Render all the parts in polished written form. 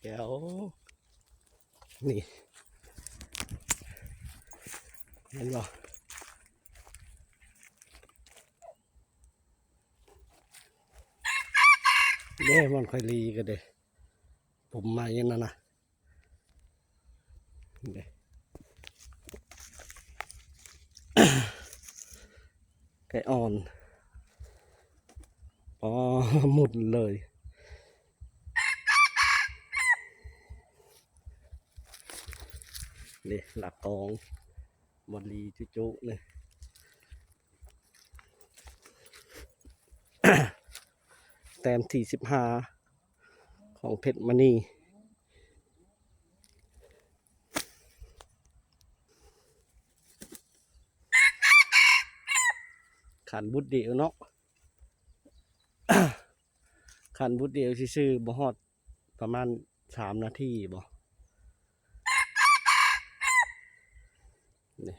แก้วนี่เห็นบ่เด้มันค่อยรีกันเด้ผมมาอย่างนั้นนะเด้ไก่อ่อนอ๋อหมุดเลยนี่หลักกองบอลีจุๆเลยแต้มที่15ของเพชรมณีขันบุดเดียวเนาะ ขันบุดเดียวซื่อๆบ่ฮอดประมาณ3 นาทีบ่นี่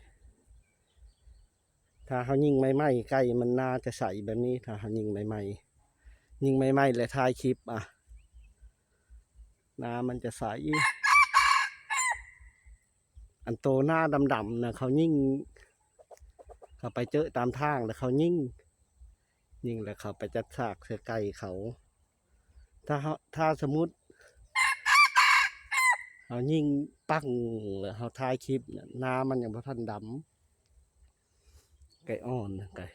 ถ้าเขายิงไม้ๆใกล้มันน่าจะใสแบบนี้ถ้าเขายิงไม้ๆและถ่ายคลิปอ่ะน้ำมันจะใสอันโตหน้าดำๆนะเขายิ่งเขาไปเจอตามทางแล้วเขายิ่งแล้วเขาไปจัดฉากเสือไก่เขาถ้าสมมุติเขายิ่งปั้งแล้วเขาถ่ายคลิปน้ำมันยังบ่ทันดำไก่อ่อนไก่